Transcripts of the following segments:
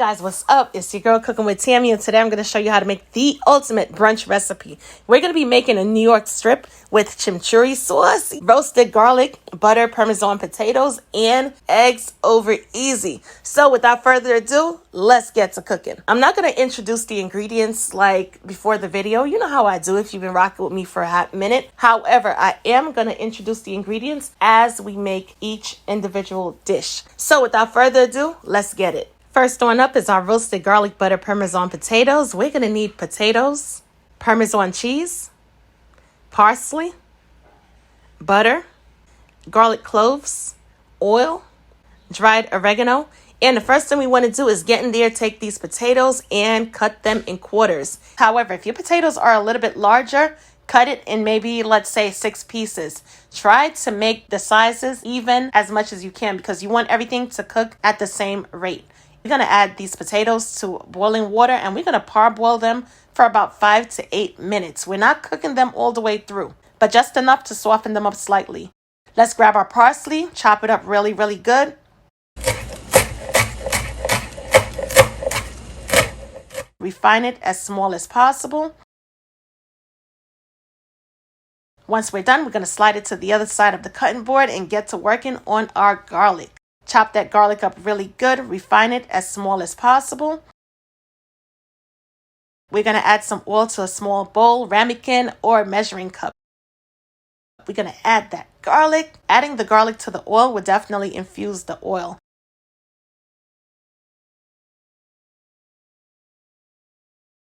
Guys, what's up? It's your girl Cooking with Tammy, and today I'm going to show you how to make the ultimate brunch recipe. We're going to be making a New York strip with chimichurri sauce, roasted garlic, butter, Parmesan potatoes, and eggs over easy. So without further ado, let's get to cooking. I'm not going to introduce the ingredients like before the video. You know how I do if you've been rocking with me for a hot minute. However, I am going to introduce the ingredients as we make each individual dish. So without further ado, let's get it. First one up is our roasted garlic butter Parmesan potatoes. We're going to need potatoes, Parmesan cheese, parsley, butter, garlic cloves, oil, dried oregano. And the first thing we want to do is get in there, take these potatoes and cut them in quarters. However, if your potatoes are a little bit larger, cut it in maybe, let's say, 6 pieces. Try to make the sizes even as much as you can because you want everything to cook at the same rate. We're going to add these potatoes to boiling water and we're going to parboil them for about 5 to 8 minutes. We're not cooking them all the way through, but just enough to soften them up slightly. Let's grab our parsley, chop it up really, really good. Refine it as small as possible. Once we're done, we're going to slide it to the other side of the cutting board and get to working on our garlic. Chop that garlic up really good. Refine it as small as possible. We're going to add some oil to a small bowl, ramekin, or measuring cup. We're going to add that garlic. Adding the garlic to the oil will definitely infuse the oil.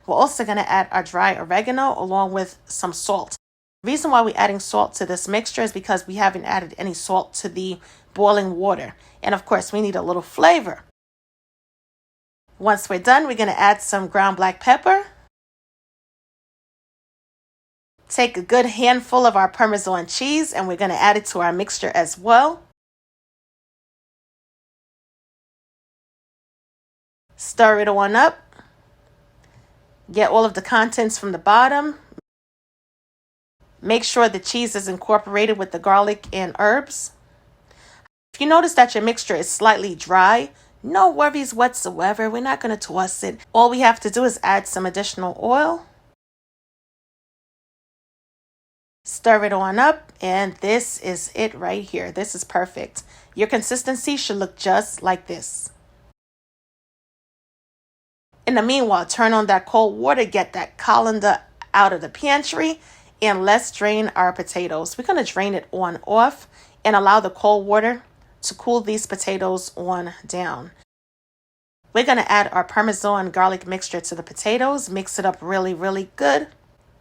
We're also going to add our dry oregano along with some salt. The reason why we're adding salt to this mixture is because we haven't added any salt to the boiling water. And of course, we need a little flavor. Once we're done, we're going to add some ground black pepper. Take a good handful of our Parmesan cheese and we're going to add it to our mixture as well. Stir it on up. Get all of the contents from the bottom. Make sure the cheese is incorporated with the garlic and herbs. If you notice that your mixture is slightly dry, no worries whatsoever. We're not going to toss it. All we have to do is add some additional oil. Stir it on up, and this is it right here. This is perfect. Your consistency should look just like this. In the meanwhile, turn on that cold water, get that colander out of the pantry, and let's drain our potatoes. We're going to drain it on off and allow the cold water to cool these potatoes on down. We're going to add our Parmesan garlic mixture to the potatoes. Mix it up really, really good.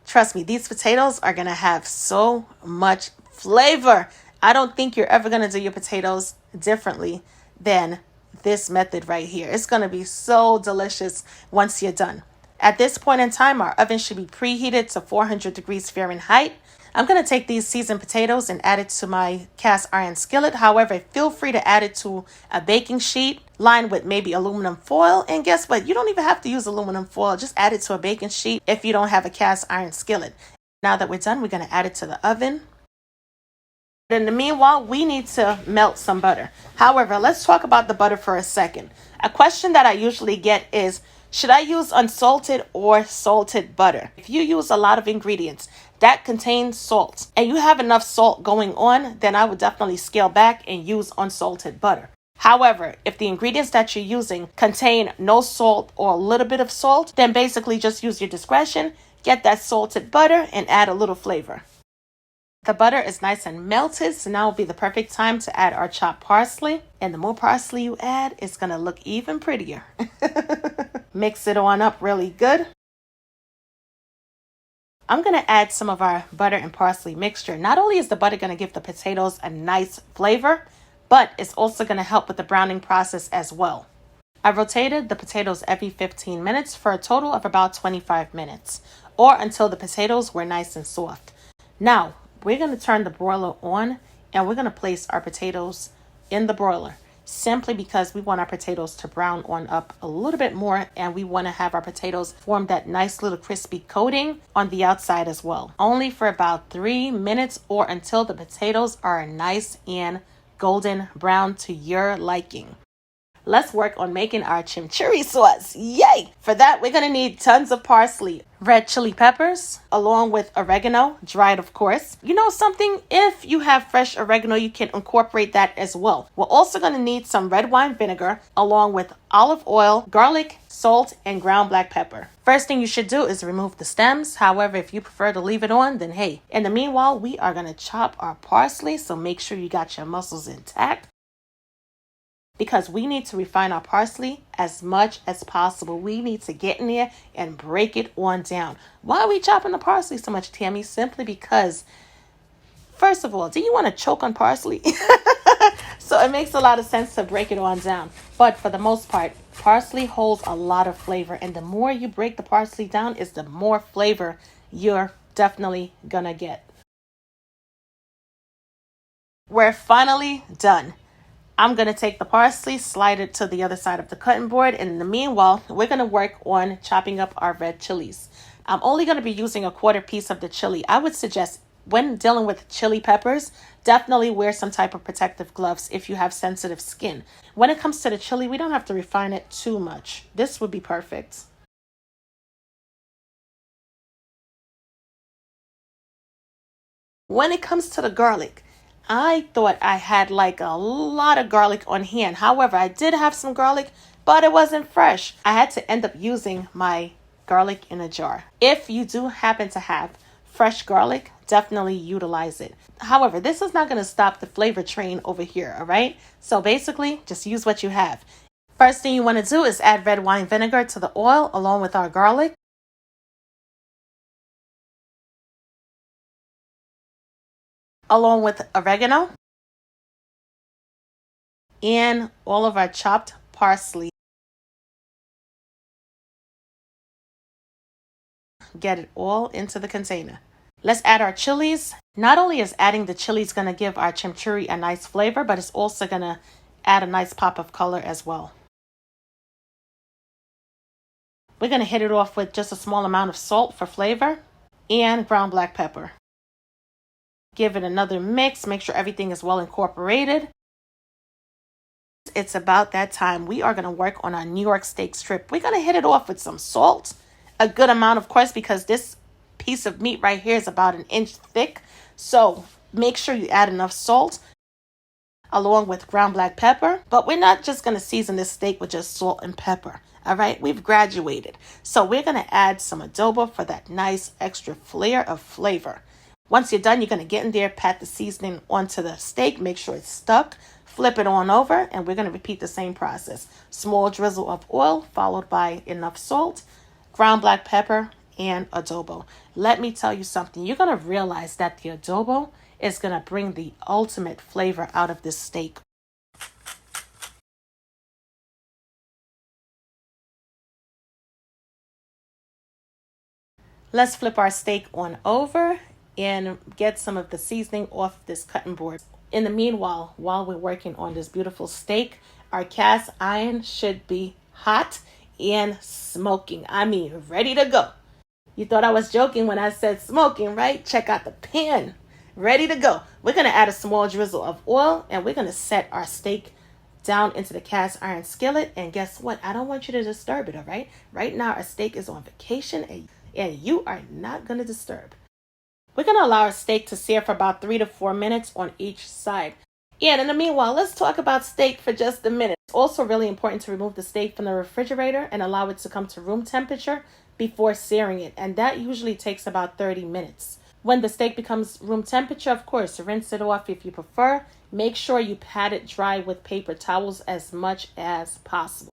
Trust me, these potatoes are going to have so much flavor. I don't think you're ever going to do your potatoes differently than this method right here. It's going to be so delicious once you're done. At this point in time, our oven should be preheated to 400 degrees Fahrenheit. I'm going to take these seasoned potatoes and add it to my cast iron skillet. However, feel free to add it to a baking sheet lined with maybe aluminum foil. And guess what? You don't even have to use aluminum foil. Just add it to a baking sheet if you don't have a cast iron skillet. Now that we're done, we're going to add it to the oven. In the meanwhile, we need to melt some butter. However, let's talk about the butter for a second. A question that I usually get is, should I use unsalted or salted butter? If you use a lot of ingredients that contain salt and you have enough salt going on, then I would definitely scale back and use unsalted butter. However, if the ingredients that you're using contain no salt or a little bit of salt, then basically just use your discretion, get that salted butter and add a little flavor. The butter is nice and melted, so now will be the perfect time to add our chopped parsley. And the more parsley you add, it's going to look even prettier. Mix it on up really good. I'm going to add some of our butter and parsley mixture. Not only is the butter going to give the potatoes a nice flavor, but it's also going to help with the browning process as well. I rotated the potatoes every 15 minutes for a total of about 25 minutes, or until the potatoes were nice and soft. Now, we're going to turn the broiler on and we're going to place our potatoes in the broiler simply because we want our potatoes to brown on up a little bit more and we want to have our potatoes form that nice little crispy coating on the outside as well. Only for about 3 minutes or until the potatoes are nice and golden brown to your liking. let's work on making our chimichurri sauce. Yay! For that, we're gonna need tons of parsley, red chili peppers, along with oregano, dried of course. You know something? If you have fresh oregano, you can incorporate that as well. We're also gonna need some red wine vinegar, along with olive oil, garlic, salt, and ground black pepper. First thing you should do is remove the stems. However, if you prefer to leave it on, then hey. In the meanwhile, we are gonna chop our parsley, so make sure you got your muscles intact, because we need to refine our parsley as much as possible. We need to get in there and break it on down. Why are we chopping the parsley so much, Tammy? Simply because, first of all, do you want to choke on parsley? So it makes a lot of sense to break it on down. But for the most part, parsley holds a lot of flavor. And the more you break the parsley down, is the more flavor you're definitely gonna get. We're finally done. I'm going to take the parsley, slide it to the other side of the cutting board. And in the meanwhile, we're going to work on chopping up our red chilies. I'm only going to be using a quarter piece of the chili. I would suggest when dealing with chili peppers, definitely wear some type of protective gloves if you have sensitive skin. When it comes to the chili, we don't have to refine it too much. This would be perfect. When it comes to the garlic, I thought I had like a lot of garlic on hand. However, I did have some garlic, but it wasn't fresh. I had to end up using my garlic in a jar. If you do happen to have fresh garlic, definitely utilize it. However, this is not going to stop the flavor train over here, all right? So basically, just use what you have. First thing you want to do is add red wine vinegar to the oil along with our garlic. Along with oregano and all of our chopped parsley. Get it all into the container. Let's add our chilies. Not only is adding the chilies going to give our chimichurri a nice flavor, but it's also going to add a nice pop of color as well. We're going to hit it off with just a small amount of salt for flavor and ground black pepper. Give it another mix. Make sure everything is well incorporated. It's about that time. We are going to work on our New York steak strip. We're going to hit it off with some salt. A good amount, of course, because this piece of meat right here is about an inch thick. So make sure you add enough salt along with ground black pepper. But we're not just going to season this steak with just salt and pepper. All right, we've graduated. So we're going to add some adobo for that nice extra flair of flavor. Once you're done, you're going to get in there, pat the seasoning onto the steak, make sure it's stuck, flip it on over, and we're going to repeat the same process. Small drizzle of oil, followed by enough salt, ground black pepper, and adobo. Let me tell you something. You're going to realize that the adobo is going to bring the ultimate flavor out of this steak. Let's flip our steak on over and get some of the seasoning off this cutting board. In the meanwhile, while we're working on this beautiful steak, our cast iron should be hot and smoking. I mean, ready to go. You thought I was joking when I said smoking, right? Check out the pan. Ready to go. We're going to add a small drizzle of oil, and we're going to set our steak down into the cast iron skillet. And guess what? I don't want you to disturb it, all right? Right now, our steak is on vacation, and you are not going to disturb. We're going to allow our steak to sear for about 3 to 4 minutes on each side. And in the meanwhile, let's talk about steak for just a minute. It's also really important to remove the steak from the refrigerator and allow it to come to room temperature before searing it. And that usually takes about 30 minutes. When the steak becomes room temperature, of course, rinse it off if you prefer. Make sure you pat it dry with paper towels as much as possible.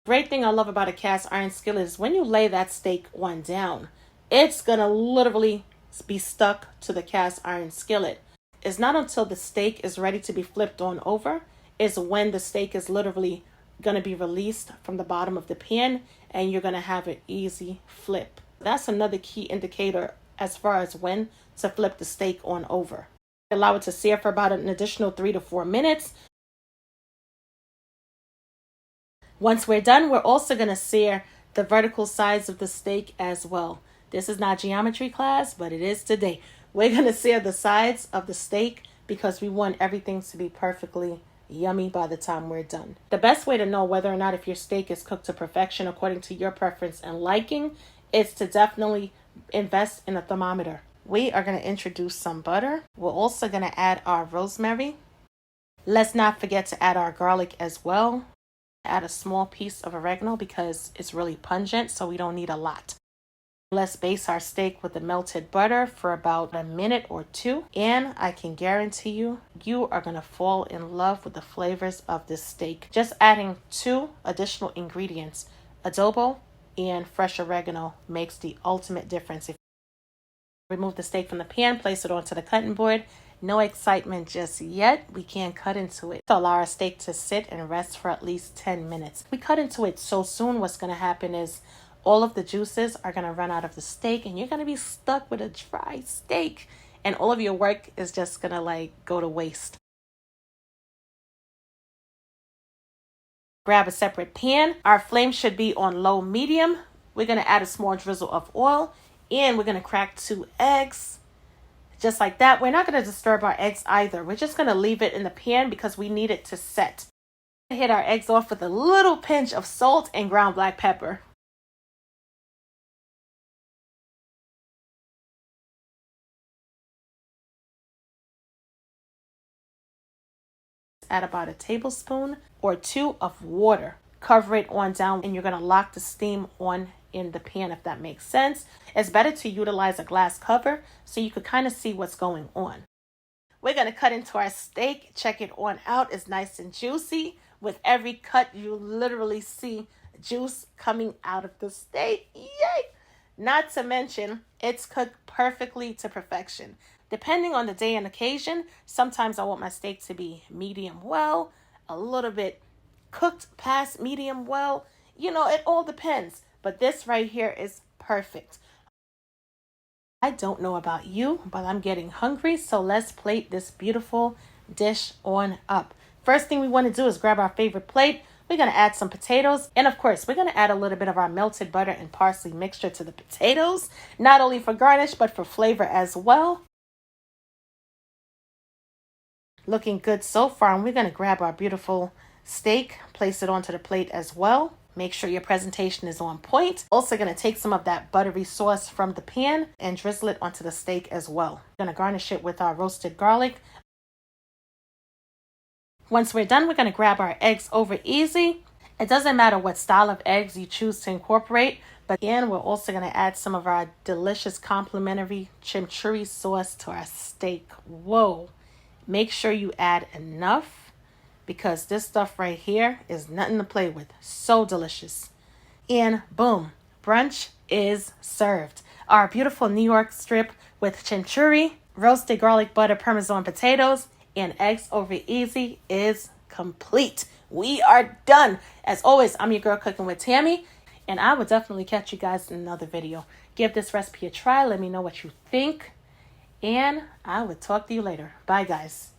Great thing I love about a cast iron skillet is when you lay that steak on down, it's going to literally be stuck to the cast iron skillet. It's not until the steak is ready to be flipped on over is when the steak is literally going to be released from the bottom of the pan and you're going to have an easy flip. That's another key indicator as far as when to flip the steak on over. Allow it to sear for about an additional 3 to 4 minutes. Once we're done, we're also going to sear the vertical sides of the steak as well. This is not geometry class, but it is today. We're going to sear the sides of the steak because we want everything to be perfectly yummy by the time we're done. The best way to know whether or not if your steak is cooked to perfection according to your preference and liking is to definitely invest in a thermometer. We are going to introduce some butter. We're also going to add our rosemary. Let's not forget to add our garlic as well. Add a small piece of oregano because it's really pungent, so we don't need a lot. Let's baste our steak with the melted butter for about a minute or two, and I can guarantee you, you are going to fall in love with the flavors of this steak. Just adding 2 additional ingredients, adobo and fresh oregano, makes the ultimate difference. Remove the steak from the pan, place it onto the cutting board. No excitement just yet. We can't cut into it. So allow our steak to sit and rest for at least 10 minutes. We cut into it so soon, what's going to happen is all of the juices are going to run out of the steak and you're going to be stuck with a dry steak. And all of your work is just going to go to waste. Grab a separate pan. Our flame should be on low medium. We're going to add a small drizzle of oil and we're going to crack 2 eggs. Just like that. We're not going to disturb our eggs either. We're just going to leave it in the pan because we need it to set. Hit our eggs off with a little pinch of salt and ground black pepper. Add about a tablespoon or 2 of water. Cover it on down and you're going to lock the steam on in the pan, if that makes sense. It's better to utilize a glass cover so you could kind of see what's going on. We're going to cut into our steak. Check it on out. It's nice and juicy. With every cut, you literally see juice coming out of the steak. Yay! Not to mention, it's cooked perfectly to perfection. Depending on the day and occasion, sometimes I want my steak to be medium well, a little bit cooked past medium well. It all depends. But this right here is perfect. I don't know about you, but I'm getting hungry. So let's plate this beautiful dish on up. First thing we want to do is grab our favorite plate. We're going to add some potatoes. And of course, we're going to add a little bit of our melted butter and parsley mixture to the potatoes. Not only for garnish, but for flavor as well. Looking good so far. And we're going to grab our beautiful steak, place it onto the plate as well. Make sure your presentation is on point. Also going to take some of that buttery sauce from the pan and drizzle it onto the steak as well. Going to garnish it with our roasted garlic. Once we're done, we're going to grab our eggs over easy. It doesn't matter what style of eggs you choose to incorporate, but again, we're also going to add some of our delicious complimentary chimichurri sauce to our steak. Whoa. Make sure you add enough, because this stuff right here is nothing to play with. So delicious. And boom, brunch is served. Our beautiful New York strip with chimichurri, roasted garlic butter Parmesan potatoes, and eggs over easy is complete. We are done. As always, I'm your girl cooking with Tammy, and I will definitely catch you guys in another video. Give this recipe a try. Let me know what you think, and I will talk to you later. Bye, guys.